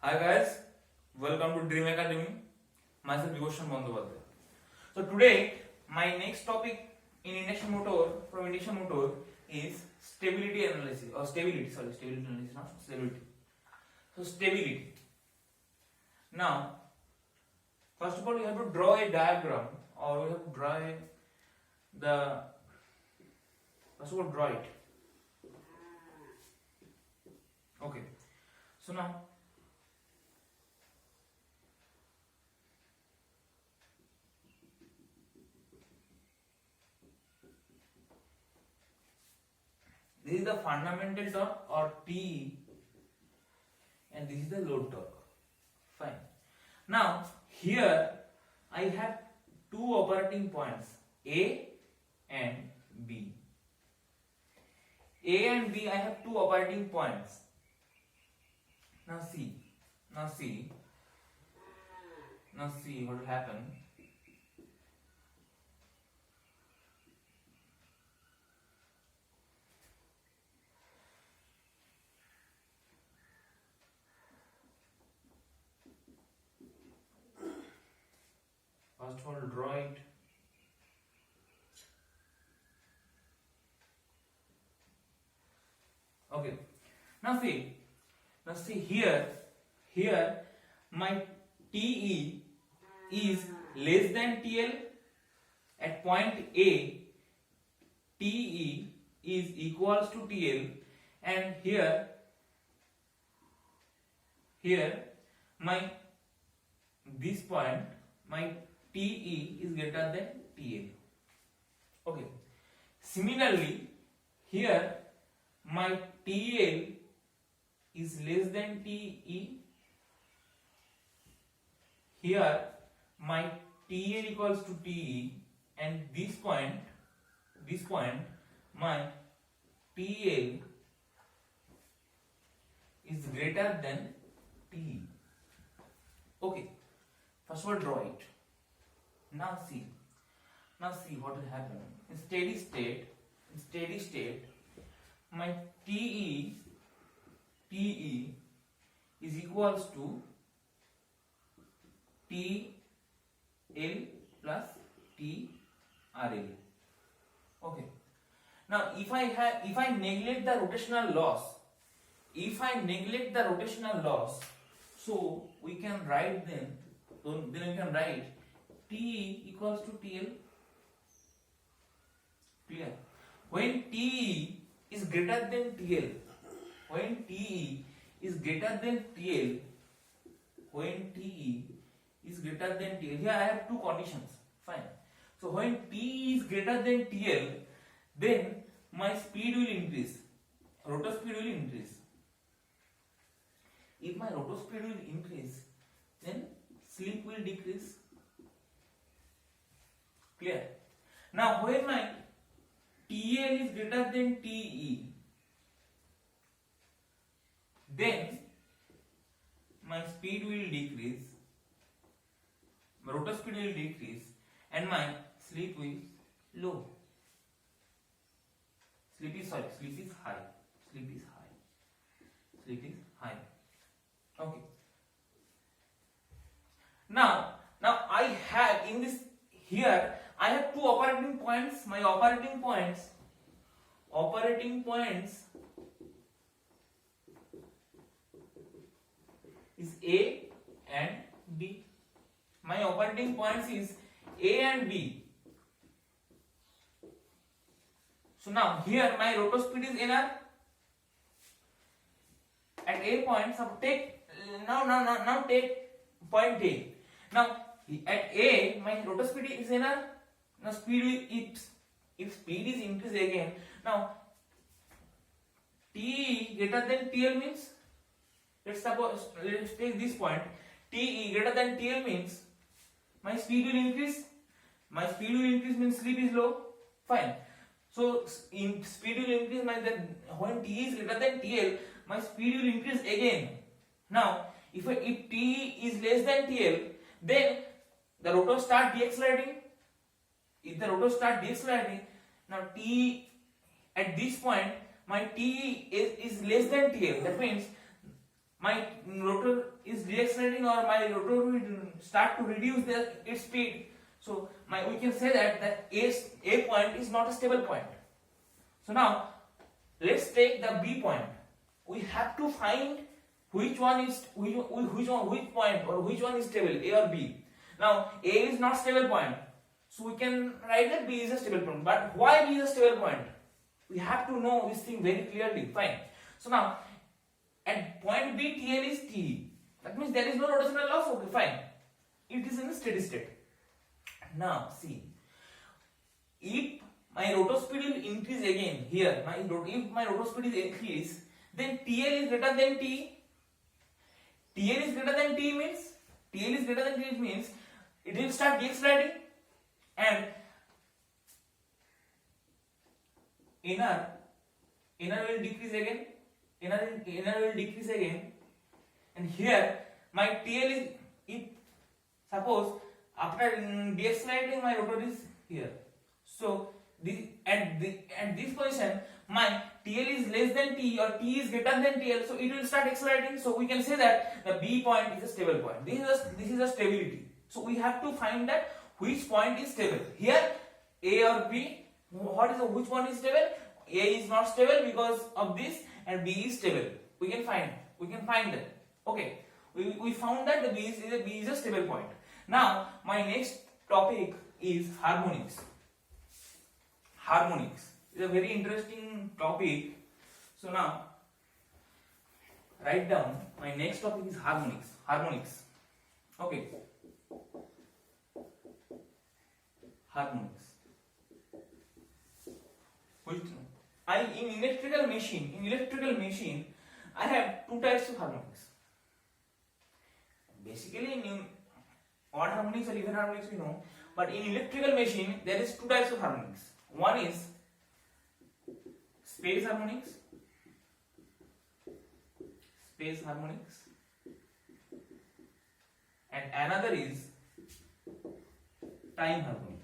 Hi guys, welcome to Dream Academy. Myself Vibhushan Bandyopadhyay. So today my next topic in induction motor from induction motor is stability analysis or stability analysis, not stability. So stability. Now first of all we have to draw a diagram or we have to draw draw it. Okay. So now this is the fundamental torque or T and this is the load torque. Fine. Now here I have two operating points A and B. A and B I have two operating points. Now see what will happen. First of all, draw it. Okay. Now see here my TE is less than TL at point A. TE is equals to TL, and here my this point my TE is greater than TL. Okay. Similarly, here my TL is less than TE. Here my TL equals to TE, and this point my TL is greater than TE. Okay. First of all, draw it. Now see what will happen. In steady state, my TE is equals to TL plus TRL. Okay. Now if I neglect the rotational loss, so we can write then we can write T equals to TL. Clear? When T is greater than TL, here I have two conditions. Fine. So when T is greater than TL, then my speed will increase. Rotor speed will increase. If my rotor speed will increase, then slip will decrease. Clear? Now when my TL is greater than TE, then my speed will decrease, my rotor speed will decrease, and my slip will low. Slip is high. Okay. Now I have in this here I have two operating points. My operating points is A and B. My operating points is A and B. So now here my rotor speed is NR. At A point, so take point A. Now at A my rotor speed is NR. Now speed will, if speed is increased again, now T greater than TL means, let's take this point, TE greater than TL means my speed will increase. My speed will increase means slip is low. Fine. So in speed will increase when T is greater than TL, my speed will increase again. Now if T is less than TL, then the rotor start deaccelerating. If the rotor start deaccelerating, now T at this point my T is less than TL. That means my rotor is deaccelerating or my rotor will start to reduce its speed. So we can say that A point is not a stable point. So now let's take the B point. We have to find which point or which one is stable, A or B. Now A is not stable point, so we can write that B is a stable point. But why B is a stable point? We have to know this thing very clearly. Fine. So now at point B, TL is TE. That means there is no rotational loss. Okay, fine. It is in a steady state. Now see, if my rotor speed will increase again here, if my rotor speed is increased, then TL is greater than T. TL is greater than T means it will start deaccelerating and inner will decrease again. Inner will decrease again, and here my TL is, if suppose after deaccelerating my rotor is here, so at this position my TL is less than T or T is greater than TL, so it will start accelerating. So we can say that the B point is a stable point. This is a stability. So we have to find that which point is stable. Here A or B, which one is stable? A is not stable because of this, and B is stable. We can find that. Okay, we found that the B is a stable point. Now my next topic is harmonics. Harmonics is a very interesting topic. So now write down, my next topic is harmonics. Okay, harmonics. In electrical machine, I have two types of harmonics. Basically, in odd harmonics or even harmonics we know, but in electrical machine there is two types of harmonics. One is space harmonics, and another is time harmonic.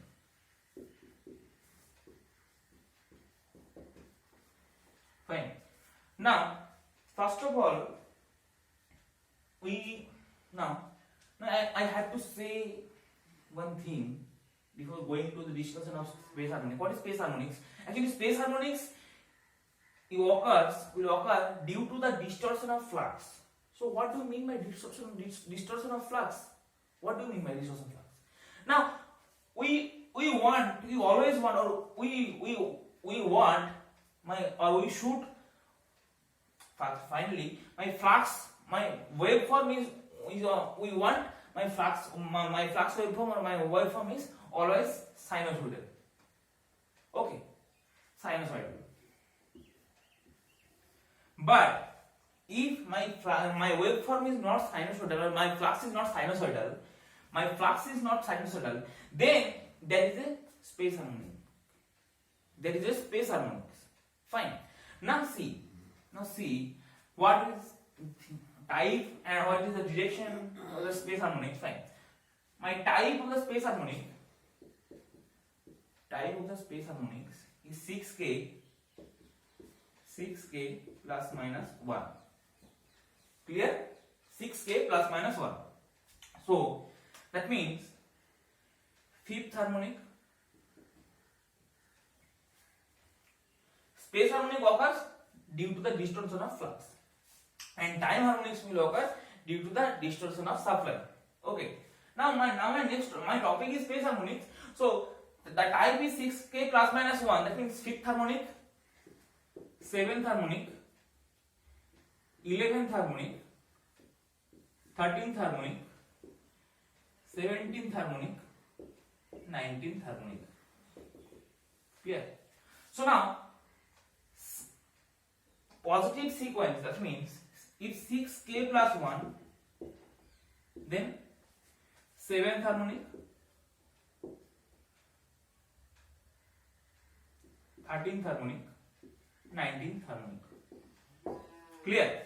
Fine. Now, first of all, I have to say one thing before going to the discussion of space harmonics. What is space harmonics? Actually, space harmonics will occur due to the distortion of flux. So, what do you mean by distortion of flux? What do you mean by distortion of flux? Now, we should finally my waveform is we want my flux waveform or my waveform is always sinusoidal. Okay, sinusoidal. But if my waveform is not sinusoidal or my flux is not sinusoidal, then there is a space harmonic. Fine. Now see what is type and what is the direction of the space harmonic. Fine. My type of the space harmonics is 6k plus minus 1. Clear? 6k plus minus 1. So that means fifth harmonic, space harmonic occurs due to the distortion of flux, and time harmonics will occur due to the distortion of supply. Okay. Now my topic is space harmonics. So the type is 6k plus minus 1. That means fifth harmonic, seventh harmonic, 11th harmonic, 13th harmonic, 17th harmonic, 19th harmonic. Clear? So now positive sequence, that means if 6k plus 1, then 7th harmonic, 13th harmonic, 19th harmonic. Clear?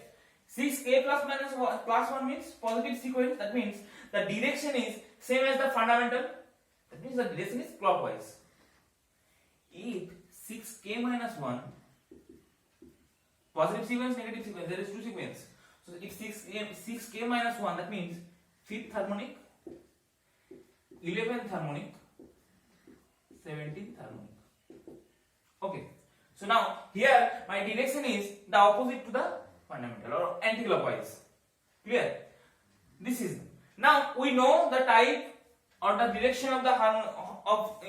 6k plus minus 1 plus 1 means positive sequence. That means the direction is same as the fundamental. That means the direction is clockwise. If 6k minus 1, positive sequence, negative sequence, there is two sequence. So if 6k minus 1, that means 5th harmonic, 11th harmonic, 17th harmonic. Okay. So now here my direction is the opposite to the fundamental or anti-clockwise. Clear? This is, now we know the type or the direction of the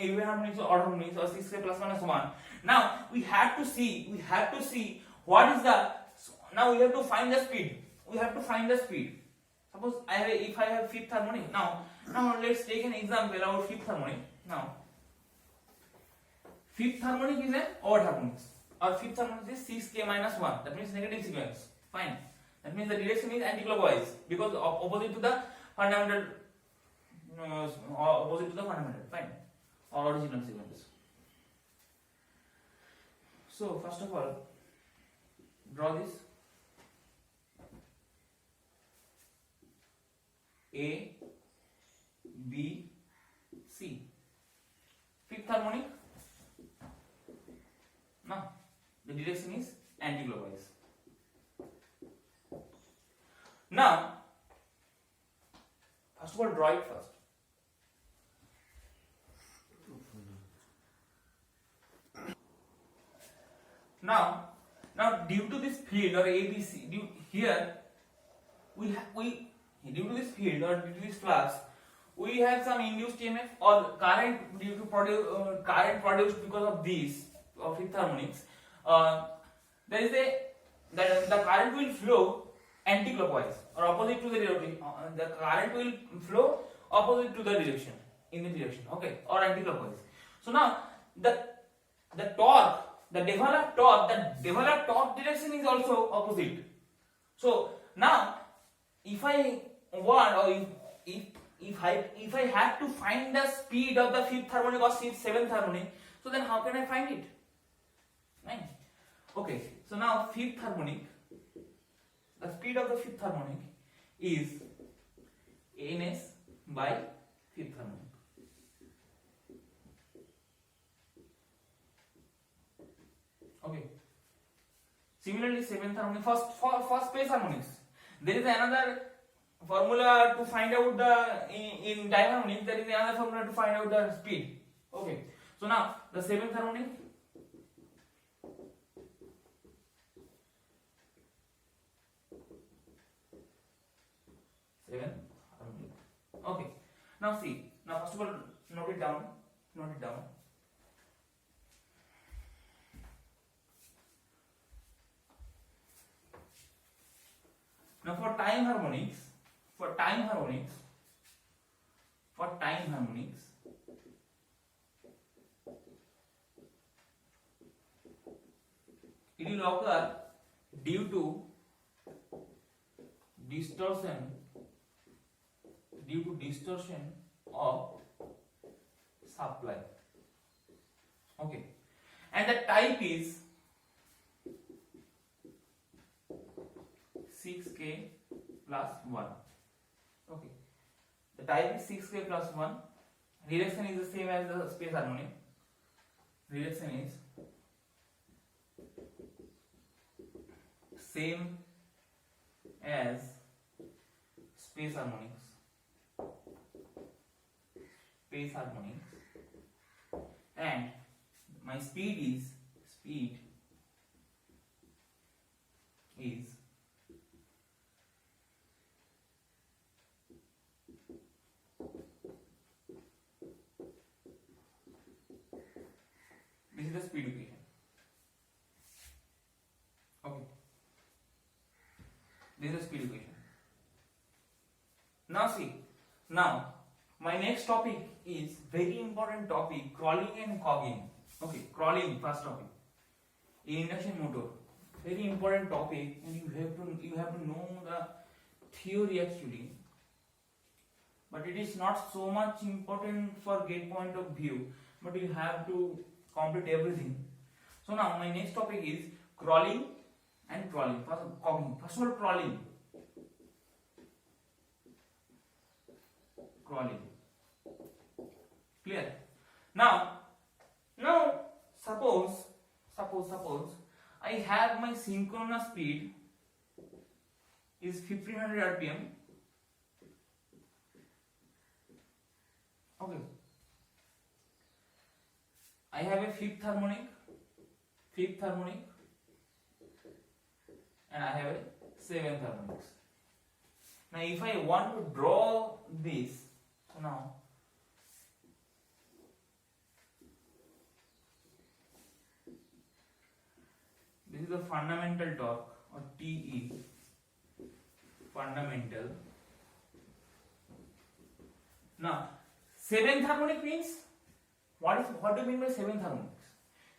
even harmonics or odd harmonics or 6k plus minus 1. Now we have to see what is the, now we have to find the speed. We have to find the speed. Suppose if I have 5th harmonic. Now let's take an example about 5th harmonic. Now 5th harmonic is an odd harmonic, or 5th harmonic is 6k minus 1. That means negative sequence. Fine. That means the direction is anti-clockwise because opposite to the fundamental. Opposite to the fundamental. Fine. Or original sequence. So first of all, draw this. A, B, C. 5th harmonic. Now the direction is anti-clockwise. Now first of all, draw it first. Now due to this field or ABC, due to this field or due to this flux, we have some induced EMF or current due to current produced because of these of 5th harmonics. There is the current will flow anti-clockwise or opposite to the direction. The current will flow opposite to the direction, in the direction, okay, or anti-clockwise. So now the torque, the developed torque direction is also opposite. So now if I want, or if I have to find the speed of the 5th harmonic or 7th harmonic, so then how can I find it? Right? Okay, so now 5th harmonic, the speed of the 5th harmonic is ns by 5th harmonic. Okay. Similarly, 7th harmonic, first space harmonics. There is another formula to find out the in time harmonics. There is another formula to find out the speed. Okay. So now the 7th harmonic. Okay. Now see. Now first of all, note it down. Now for time harmonics, it will occur due to distortion of supply. Okay, and the type is 6k plus 1. Okay, the type is 6k plus 1. Direction is the same as the space harmonic. Direction is same as space harmonics. And my speed is this is the speed equation. Okay, this is the speed equation. Now see, now my next topic is very important topic, crawling and cogging. Okay, crawling, first topic. Induction motor, very important topic, and you have to know the theory actually. But it is not so much important for gate point of view, but you have to complete everything. So now my next topic is crawling and cogging. First of all, crawling. Clear? Now suppose I have my synchronous speed is 1500 rpm. Okay, I have a fifth harmonic, and I have a seventh harmonics. Now if I want to draw this, so now this is the fundamental torque, or TE, fundamental. Now seventh harmonic means, what do you mean by seventh harmonics?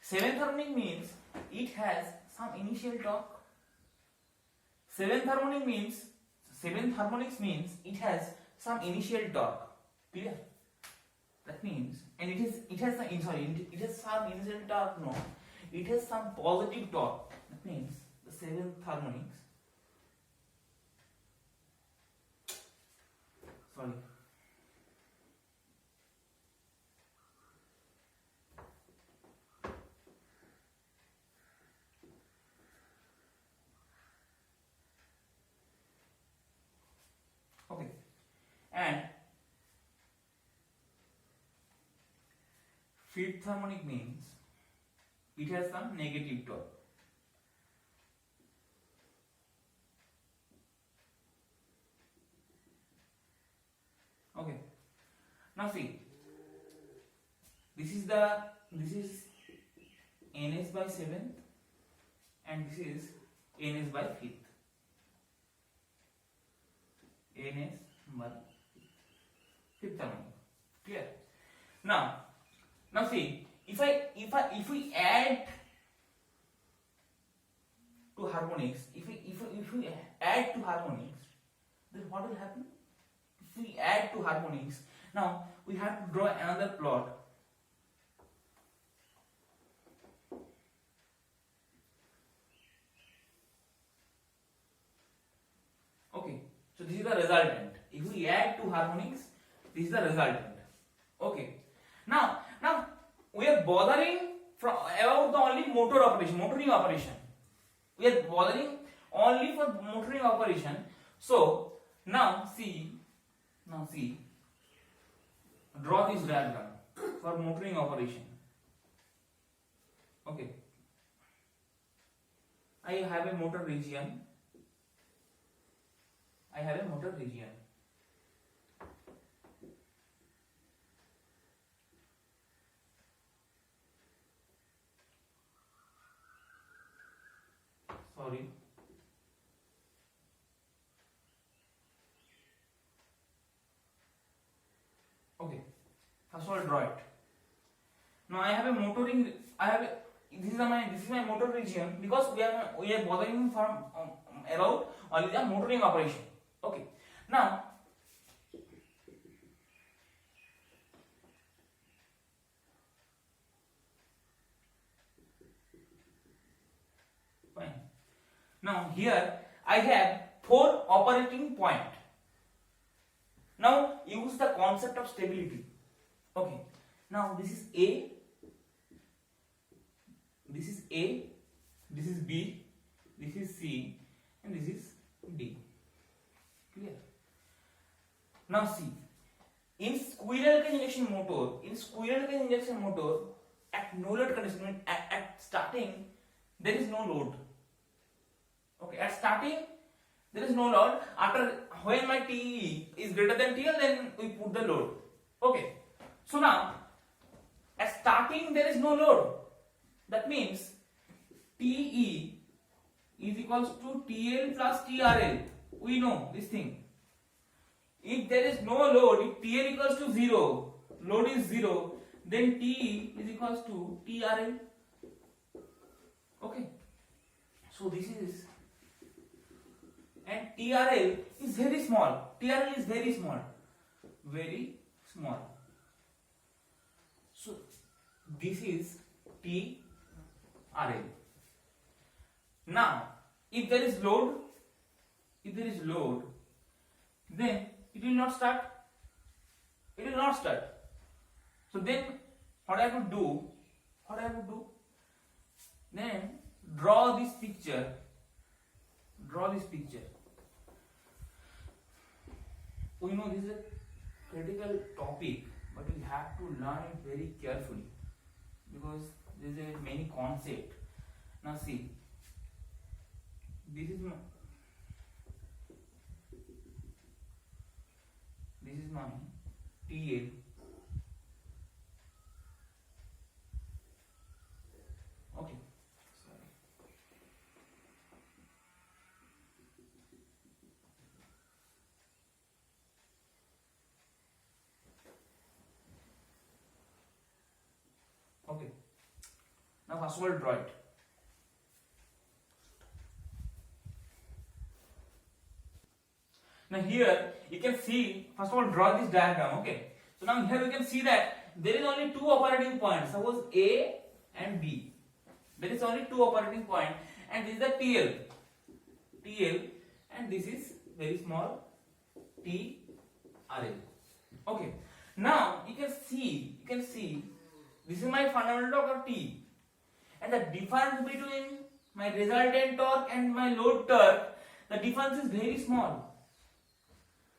Seventh harmonic means it has some initial torque. Seventh harmonics means it has some initial torque. Clear? That means, and it has some initial torque. No, it has some positive torque. That means the seventh harmonics. Sorry. Okay, and fifth harmonic means it has some negative torque. Okay, now see, this is ns by 7th, and this is ns by 5th. ns by 5th harmonic. Clear? Now see, if we add to harmonics, if we add to harmonics, then what will happen? If we add to harmonics, now we have to draw another plot. Okay, so this is the resultant. If we add two harmonics, this is the resultant. Okay, now we are bothering about the only motoring operation. We are bothering only for motoring operation. So now see, draw this diagram for motoring operation. Okay, I have a motor region. Sorry. Okay, first of all draw it. Now I have a motoring. This is my motor region, because we are bothering from about only the motoring operation. Okay, now fine. Now here I have 4 operating points. Now use the concept of stability. Okay, now this is A, this is B, this is C, and this is D. Clear? Now see, in squirrel cage injection motor, at no load condition, at starting there is no load. Okay, at starting there is no load. After, when my TE is greater than TL, then we put the load. Okay, so now at starting there is no load. That means TE is equals to TL plus TRL. We know this thing. If there is no load, if TL equals to 0, load is 0, then TE is equals to TRL. Okay, so this is, and TRL is very small. TRL is very small. So this is TRL. Now, if there is load, then it will not start. So then, what I have to do? Then draw this picture. we know this is a critical topic, but we have to learn it very carefully because there is a many concept. Now see, this is my TL. Okay. Sorry. Okay. Now first of all draw it. Now here you can see, first of all draw this diagram, okay. So now here you can see that there is only two operating points, suppose A and B. There is only two operating points and this is the TL and this is very small TRL. Okay. Now you can see this is my fundamental torque of T and the difference between my resultant torque and my load torque, the difference is very small.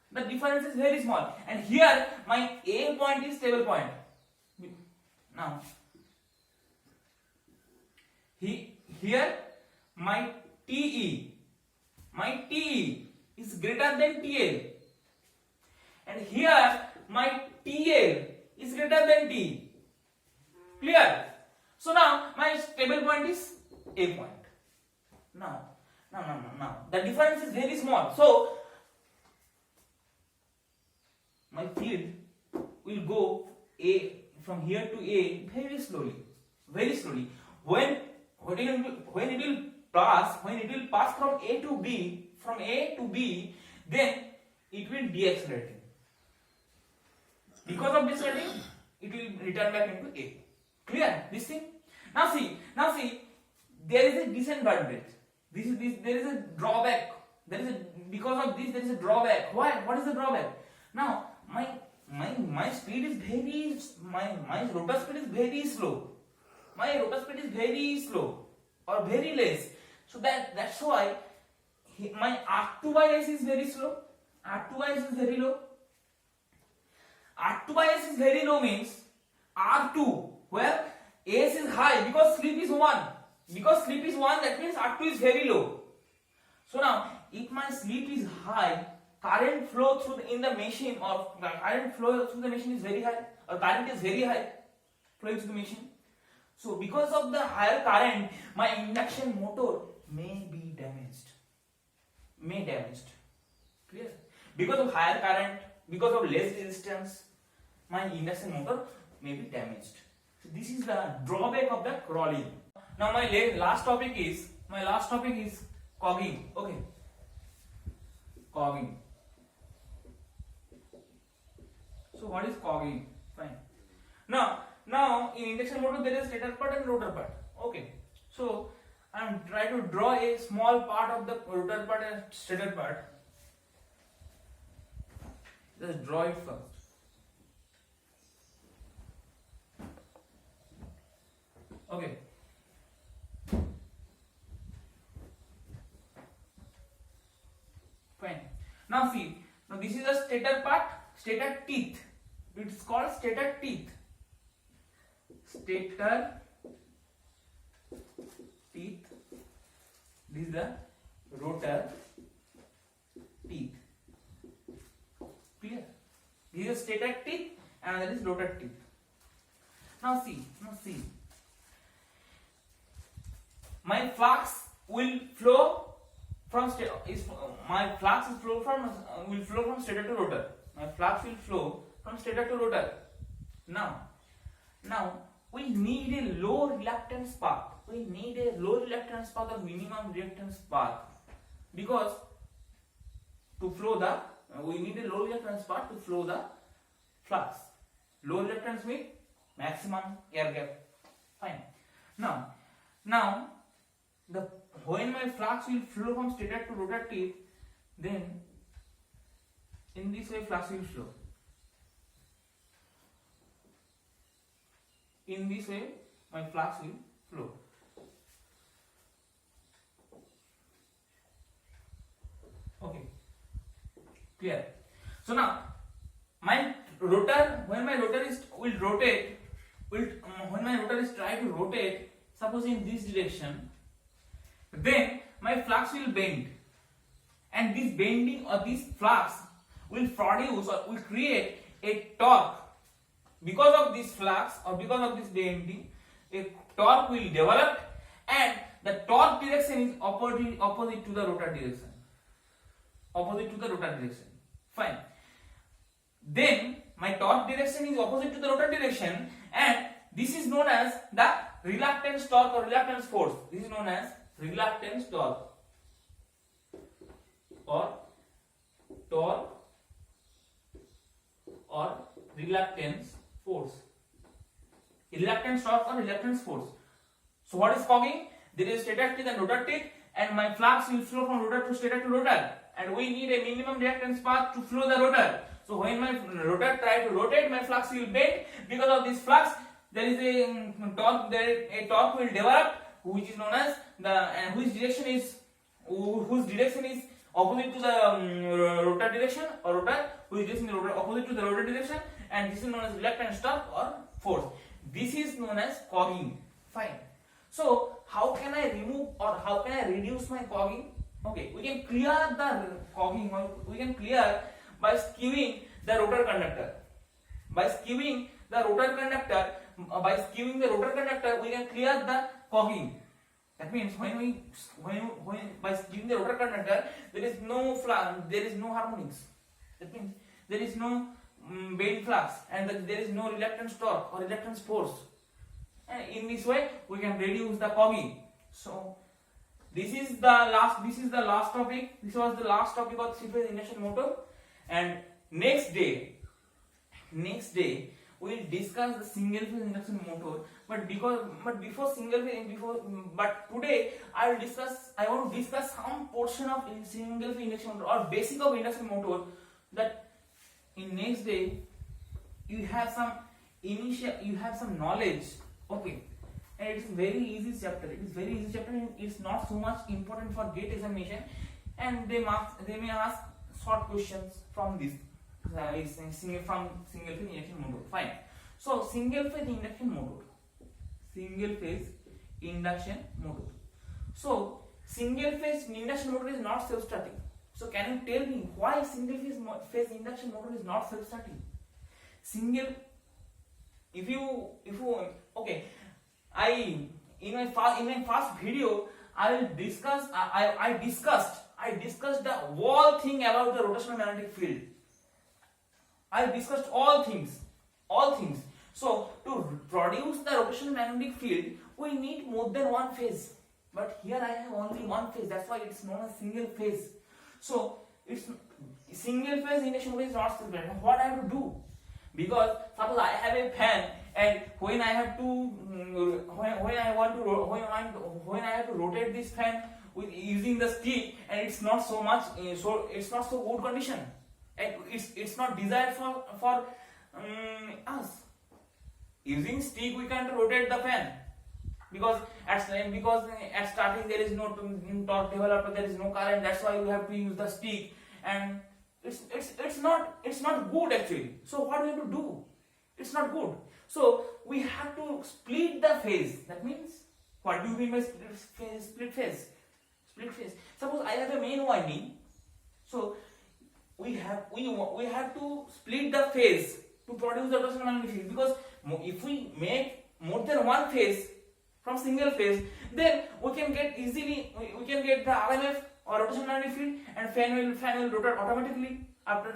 The difference is very small and here my A point is stable point. Now here my TE is greater than TL and here my TL is greater than T. Clear? So now my stable point is A point. Now the difference is very small. So my field will go from here to A very slowly. When it will pass from A to B, then it will deaccelerate. Because of decelerating, it will return back into A. Clear this thing? Now see, there is a disadvantage. There is a drawback. Because of this there is a drawback. Why? What is the drawback? Now my speed is my rotor speed is very slow. My rotor speed is very slow or very less. So that's why my R2 by S is very slow. R2 by S is very low. R2 by S is very low means R2 where S is high because slip is 1. Because slip is 1, that means R2 is very low. So now if my slip is high, current flow in the machine or current flow through the machine is very high or current is very high flowing through the machine. So because of the higher current, my induction motor may be damaged. Clear? Because of higher current, because of less resistance, my induction motor may be damaged. So this is the drawback of the crawling. Now my last topic is cogging. Okay. Cogging. So what is cogging? Fine. Now in induction motor there is stator part and rotor part. Okay. So I am trying to draw a small part of the rotor part and stator part. Just draw it first. Okay. Fine. Now see. Now this is the stator part, stator teeth. It's called stator teeth. Stator teeth. This is the rotor teeth. Clear? This is stator teeth and that is rotor teeth. Now see. My flux will flow from stator will flow from stator to rotor. My flux will flow from stator to rotor. Now we need a low reluctance path. We need a low reluctance path or minimum reluctance path because we need a low reluctance path to flow the flux. Low reluctance means maximum air gap. Fine. Now when my flux will flow from stator to rotor teeth, then in this way flux will flow. In this way my flux will flow. Okay. Clear? So now my rotor, when my rotor is will rotate, when my rotor is try to rotate, suppose in this direction, then my flux will bend, and this bending or this flux will produce or will create a torque. Because of this flux or because of this bending, a torque will develop, and the torque direction is opposite to the rotor direction. Opposite to the rotor direction. Fine. Then my torque direction is opposite to the rotor direction, and this is known as the reluctance torque or reluctance force. This is known as reluctance torque or torque or reluctance force. Reluctance torque or reluctance force. So what is cogging? There is stator teeth and rotor teeth, and my flux will flow from rotor to stator to rotor, and we need a minimum reactance path to flow the rotor. So when my rotor try to rotate, my flux will bend. Because of this flux, there is a torque. A torque will develop, which is known as whose direction is opposite to the rotor direction, or rotor whose direction is opposite to the rotor direction, and this is known as reluctance torque or force. This is known as cogging. Fine. So how can I remove or how can I reduce my cogging? Okay, we can clear the cogging. We can clear by skewing the rotor conductor. By skewing the rotor conductor, we can clear the cogging. That means when by skewing the rotor conductor, there is no flux, there is no harmonics. That means there is no bend flux, and there is no reluctance torque or reluctance force. And in this way, we can reduce the cogging. So this is the last topic. This was the last topic of three-phase induction motor. And next day we will discuss the single-phase induction motor. But today I want to discuss some portion of single-phase induction motor or basic of induction motor. That in next day you have some knowledge. Okay, and it's very easy chapter. And it's not so much important for GATE examination, and they may ask short questions from this from single phase induction motor. Fine. So single phase induction motor. So single phase induction motor is not self-starting. So can you tell me why single phase induction motor is not self-starting? Okay, in my first video I discussed the whole thing about the rotational magnetic field. I discussed all things. So to produce the rotational magnetic field, we need more than one phase. But here I have only one phase. That's why it's known as single phase. So it's single phase induction motor is not self-starting. What I have to do? Because suppose I have a fan, and when I have to rotate this fan with using the stick, and it's not so good condition, and it's not desired for us. Using stick we can't rotate the fan because at starting there is no torque developed, there is no current. That's why we have to use the stick, and it's not good actually. So what we have to do? It's not good. So we have to split the phase. That means, what do you mean by split phase? Suppose I have a main winding, so we have to split the phase to produce the rotational magnetic field. Because if we make more than one phase from single phase, then we can get the RMF or rotational magnetic field, and fan will rotate automatically after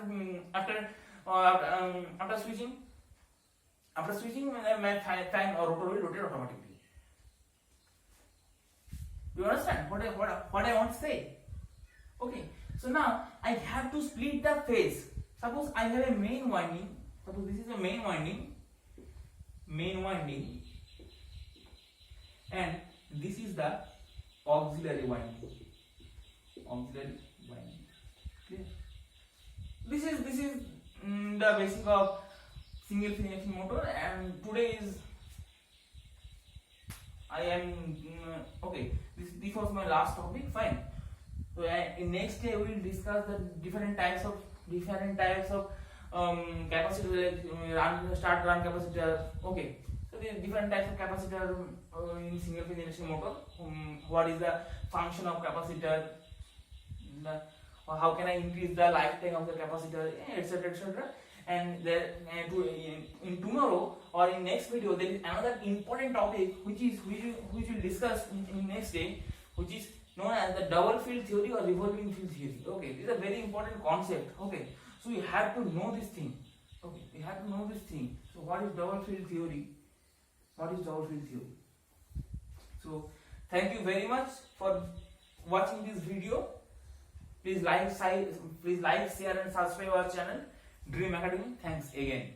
switching. After switching, my fan or rotor will rotate automatically. Do you understand what I want to say? Okay, so now I have to split the phase. Suppose I have a main winding. Suppose this is a main winding, and this is the auxiliary winding. Clear? This is the basic of single phase induction motor, and today is this was my last topic. Fine. So in next day we will discuss the different types of different types of capacitor, like run capacitor. Okay, so there are different types of capacitor in single phase induction motor. What is the function of capacitor? Or how can I increase the lifetime of the capacitor, etc., etc. And there, in tomorrow or in next video, there is another important topic which we'll discuss in next day, which is known as the double field theory or revolving field theory. Okay, this is a very important concept. Okay, so you have to know this thing. Okay, you have to know this thing. So what is double field theory? What is double field theory? So thank you very much for watching this video. Please like, share and subscribe our channel Dream Academy. Thanks again.